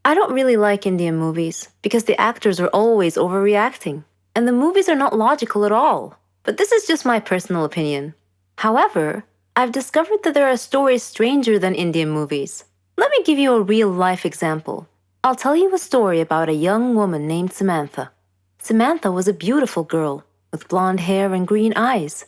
I don't really like Indian movies because the actors are always overreacting, and the movies are not logical at all. But this is just my personal opinion. However, I've discovered that there are stories stranger than Indian movies. Let me give you a real life example. I'll tell you a story about a young woman named Samantha. Samantha was a beautiful girl with blonde hair and green eyes.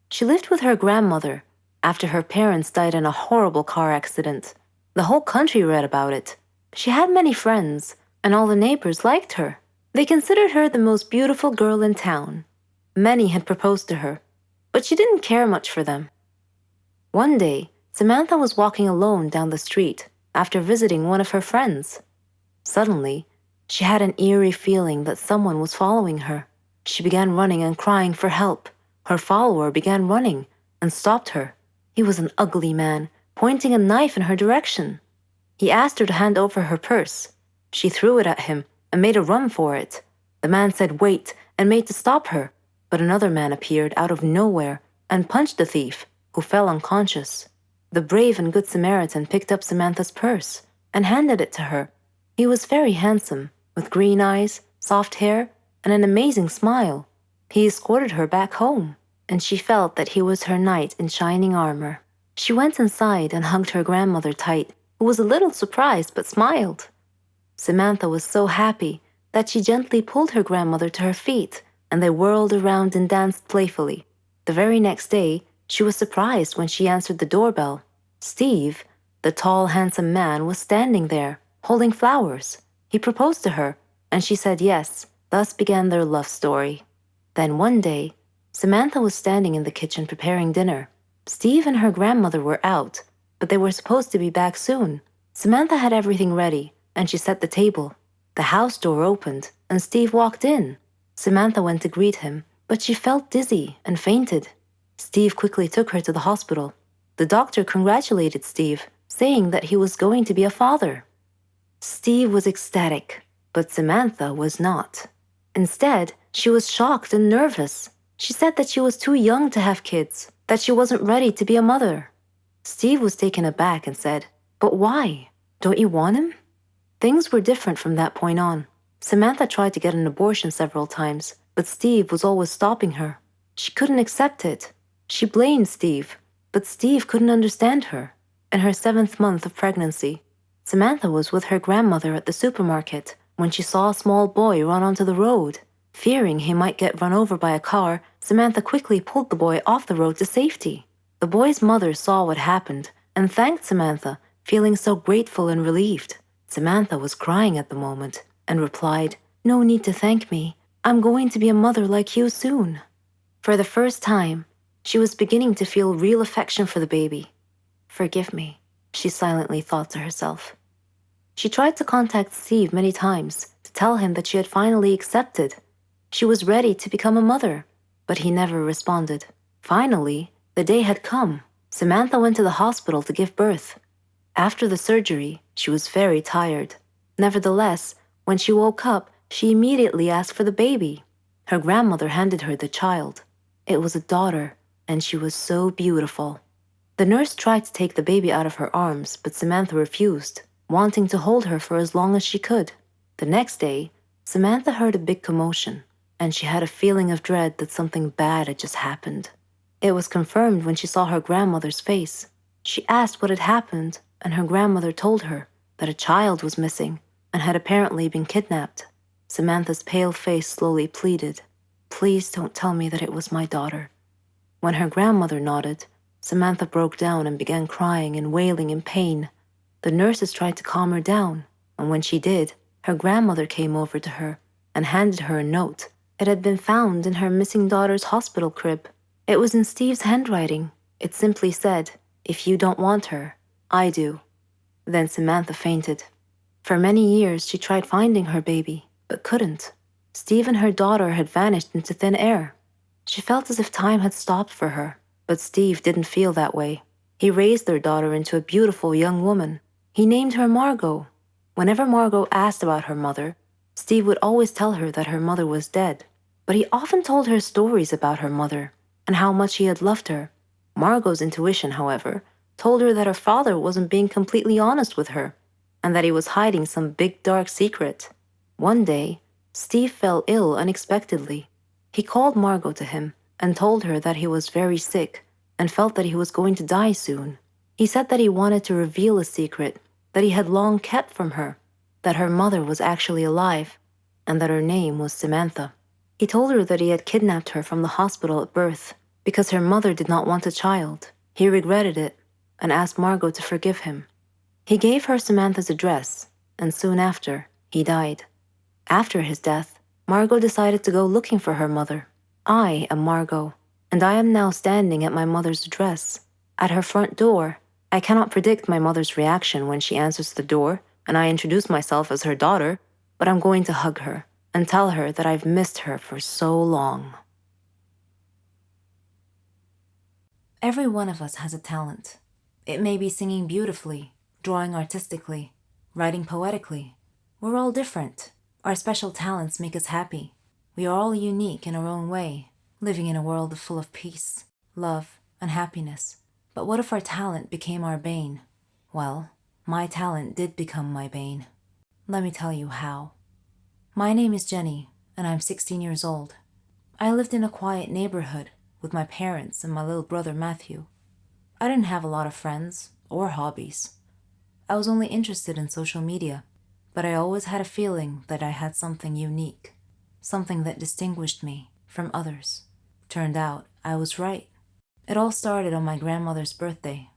She lived with her grandmother after her parents died in a horrible car accident. The whole country read about it. She had many friends, and all the neighbors liked her. They considered her the most beautiful girl in town. Many had proposed to her, but she didn't care much for them. One day, Samantha was walking alone down the street after visiting one of her friends. Suddenly, she had an eerie feeling that someone was following her. She began running and crying for help. Her follower began running and stopped her. He was an ugly man, pointing a knife in her direction. He asked her to hand over her purse. She threw it at him and made a run for it. The man said wait and made to stop her, but another man appeared out of nowhere and punched the thief, who fell unconscious. The brave and good Samaritan picked up Samantha's purse and handed it to her. He was very handsome, with green eyes, soft hair, and an amazing smile. He escorted her back home, and she felt that he was her knight in shining armor. She went inside and hugged her grandmother tight, who was a little surprised but smiled. Samantha was so happy that she gently pulled her grandmother to her feet, and they whirled around and danced playfully. The very next day, she was surprised when she answered the doorbell. Steve, the tall, handsome man, was standing there, holding flowers. He proposed to her, and she said yes. Thus began their love story. Then one day, Samantha was standing in the kitchen preparing dinner. Steve and her grandmother were out, but they were supposed to be back soon. Samantha had everything ready, and she set the table. The house door opened, and Steve walked in. Samantha went to greet him, but she felt dizzy and fainted. Steve quickly took her to the hospital. The doctor congratulated Steve, saying that he was going to be a father. Steve was ecstatic, but Samantha was not. Instead, she was shocked and nervous. She said that she was too young to have kids, that she wasn't ready to be a mother. Steve was taken aback and said, "But why? Don't you want him?" Things were different from that point on. Samantha tried to get an abortion several times, but Steve was always stopping her. She couldn't accept it. She blamed Steve, but Steve couldn't understand her. In her 7th month of pregnancy, Samantha was with her grandmother at the supermarket when she saw a small boy run onto the road. Fearing he might get run over by a car, Samantha quickly pulled the boy off the road to safety. The boy's mother saw what happened and thanked Samantha, feeling so grateful and relieved. Samantha was crying at the moment and replied, "No need to thank me. I'm going to be a mother like you soon." For the first time, she was beginning to feel real affection for the baby. "Forgive me," she silently thought to herself. She tried to contact Steve many times to tell him that she had finally accepted. She was ready to become a mother, but he never responded. Finally, the day had come. Samantha went to the hospital to give birth. After the surgery, she was very tired. Nevertheless, when she woke up, she immediately asked for the baby. Her grandmother handed her the child. It was a daughter, and she was so beautiful. The nurse tried to take the baby out of her arms, but Samantha refused, wanting to hold her for as long as she could. The next day, Samantha heard a big commotion, and she had a feeling of dread that something bad had just happened. It was confirmed when she saw her grandmother's face. She asked what had happened, and her grandmother told her that a child was missing and had apparently been kidnapped. Samantha's pale face slowly pleaded, "Please don't tell me that it was my daughter." When her grandmother nodded, Samantha broke down and began crying and wailing in pain. The nurses tried to calm her down, and when she did, her grandmother came over to her and handed her a note. It had been found in her missing daughter's hospital crib. It was in Steve's handwriting. It simply said, "If you don't want her, I do." Then Samantha fainted. For many years, she tried finding her baby, but couldn't. Steve and her daughter had vanished into thin air. She felt as if time had stopped for her, but Steve didn't feel that way. He raised their daughter into a beautiful young woman. He named her Margot. Whenever Margot asked about her mother, Steve would always tell her that her mother was dead, but he often told her stories about her mother and how much he had loved her. Margot's intuition, however, told her that her father wasn't being completely honest with her. and that he was hiding some big dark secret. One day, Steve fell ill unexpectedly. He called Margot to him and told her that he was very sick and felt that he was going to die soon. He said that he wanted to reveal a secret that he had long kept from her, that her mother was actually alive, and that her name was Samantha. He told her that he had kidnapped her from the hospital at birth because her mother did not want a child. He regretted it and asked Margot to forgive him. He gave her Samantha's address, and soon after, he died. After his death, Margot decided to go looking for her mother. I am Margot, and I am now standing at my mother's address. At her front door, I cannot predict my mother's reaction when she answers the door and I introduce myself as her daughter, but I'm going to hug her and tell her that I've missed her for so long. Every one of us has a talent. It may be singing beautifully, drawing artistically, writing poetically. We're all different. Our special talents make us happy. We are all unique in our own way, living in a world full of peace, love, and happiness. But what if our talent became our bane? Well, my talent did become my bane. Let me tell you how. My name is Jenny, and I'm 16 years old. I lived in a quiet neighborhood with my parents and my little brother Matthew. I didn't have a lot of friends or hobbies. I was only interested in social media, but I always had a feeling that I had something unique, something that distinguished me from others. Turned out I was right. It all started on my grandmother's birthday.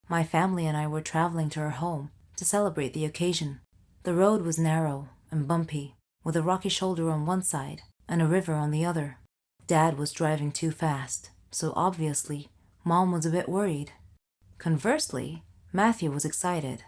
My family and I were traveling to her home to celebrate the occasion. The road was narrow and bumpy, with a rocky shoulder on one side and a river on the other. Dad was driving too fast, so obviously, Mom was a bit worried. Conversely, Matthew was excited.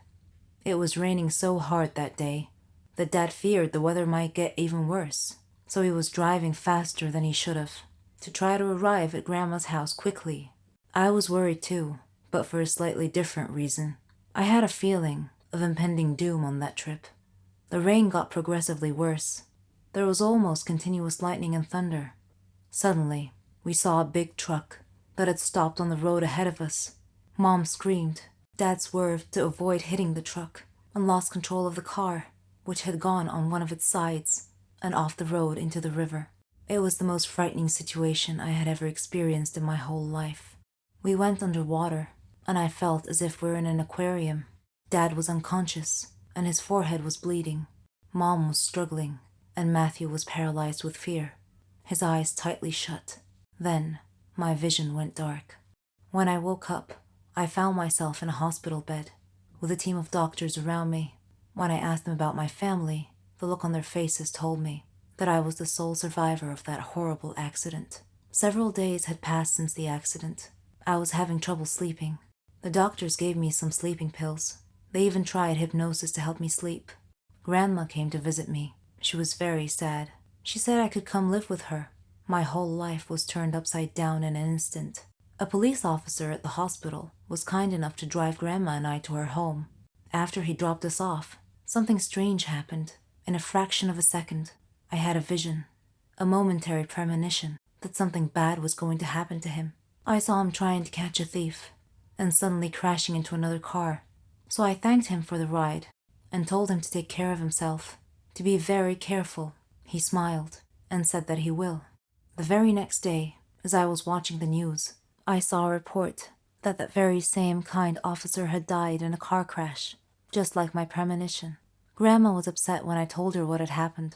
It was raining so hard that day that Dad feared the weather might get even worse, so he was driving faster than he should have to try to arrive at Grandma's house quickly. I was worried too, but for a slightly different reason. I had a feeling of impending doom on that trip. The rain got progressively worse. There was almost continuous lightning and thunder. Suddenly, we saw a big truck that had stopped on the road ahead of us. Mom screamed. Dad swerved to avoid hitting the truck and lost control of the car, which had gone on one of its sides and off the road into the river. It was the most frightening situation I had ever experienced in my whole life. We went underwater, and I felt as if we were in an aquarium. Dad was unconscious, and his forehead was bleeding. Mom was struggling, and Matthew was paralyzed with fear, his eyes tightly shut. Then, my vision went dark. When I woke up, I found myself in a hospital bed, with a team of doctors around me. When I asked them about my family, the look on their faces told me that I was the sole survivor of that horrible accident. Several days had passed since the accident. I was having trouble sleeping. The doctors gave me some sleeping pills. They even tried hypnosis to help me sleep. Grandma came to visit me. She was very sad. She said I could come live with her. My whole life was turned upside down in an instant. A police officer at the hospital was kind enough to drive Grandma and I to her home. After he dropped us off, something strange happened. In a fraction of a second, I had a vision, a momentary premonition that something bad was going to happen to him. I saw him trying to catch a thief and suddenly crashing into another car. So I thanked him for the ride and told him to take care of himself, to be very careful. He smiled and said that he will. The very next day, as I was watching the news, I saw a report that that very same kind officer had died in a car crash, just like my premonition. Grandma was upset when I told her what had happened.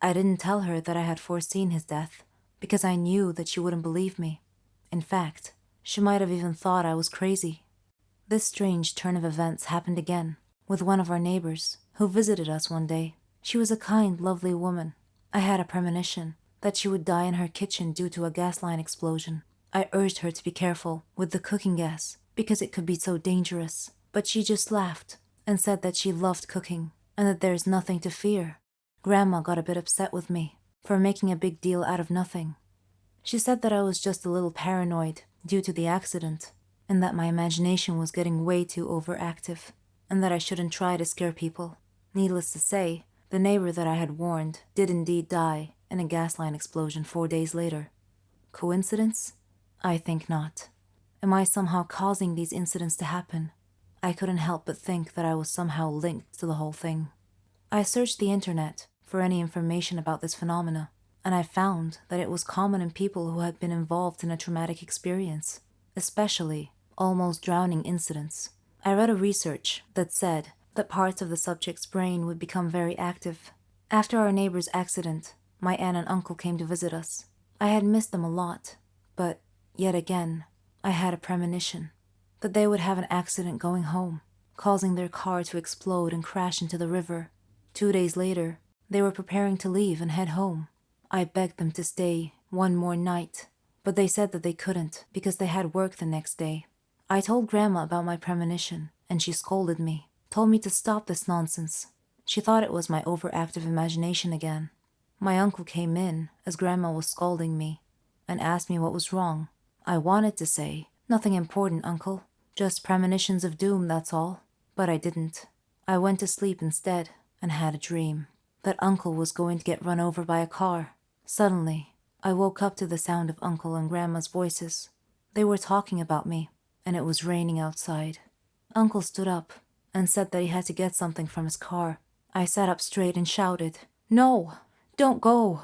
I didn't tell her that I had foreseen his death because I knew that she wouldn't believe me. In fact, she might have even thought I was crazy. This strange turn of events happened again with one of our neighbors who visited us one day. She was a kind, lovely woman. I had a premonition that she would die in her kitchen due to a gas line explosion. I urged her to be careful with the cooking gas because it could be so dangerous, but she just laughed and said that she loved cooking and that there's nothing to fear. Grandma got a bit upset with me for making a big deal out of nothing. She said that I was just a little paranoid due to the accident, and that my imagination was getting way too overactive, and that I shouldn't try to scare people. Needless to say, the neighbor that I had warned did indeed die in a gas line explosion 4 days later. Coincidence? I think not. Am I somehow causing these incidents to happen? I couldn't help but think that I was somehow linked to the whole thing. I searched the internet for any information about this phenomena, and I found that it was common in people who had been involved in a traumatic experience, especially almost drowning incidents. I read a research that said that parts of the subject's brain would become very active. After our neighbor's accident, my aunt and uncle came to visit us. I had missed them a lot, but yet again, I had a premonition that they would have an accident going home, causing their car to explode and crash into the river. 2 days later, they were preparing to leave and head home. I begged them to stay one more night, but they said that they couldn't because they had work the next day. I told Grandma about my premonition, and she scolded me, told me to stop this nonsense. She thought it was my overactive imagination again. My uncle came in as Grandma was scolding me and asked me what was wrong. I wanted to say, "Nothing important, Uncle. Just premonitions of doom, that's all." But I didn't. I went to sleep instead and had a dream that Uncle was going to get run over by a car. Suddenly, I woke up to the sound of Uncle and Grandma's voices. They were talking about me, and it was raining outside. Uncle stood up and said that he had to get something from his car. I sat up straight and shouted, "No, don't go."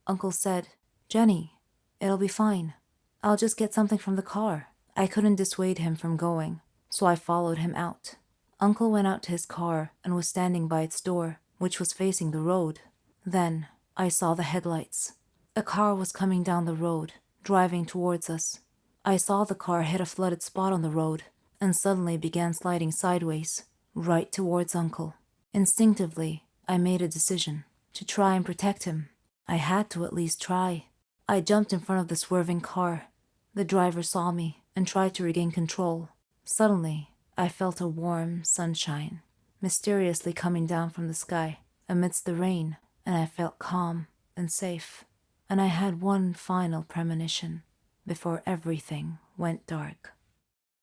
Uncle said, "Jenny, it'll be fine. I'll just get something from the car." I couldn't dissuade him from going, so I followed him out. Uncle went out to his car and was standing by its door, which was facing the road. Then I saw the headlights. A car was coming down the road, driving towards us. I saw the car hit a flooded spot on the road and suddenly began sliding sideways, right towards Uncle. Instinctively, I made a decision to try and protect him. I had to at least try. I jumped in front of the swerving car. The driver saw me and tried to regain control. Suddenly, I felt a warm sunshine mysteriously coming down from the sky amidst the rain, and I felt calm and safe. And I had one final premonition before everything went dark.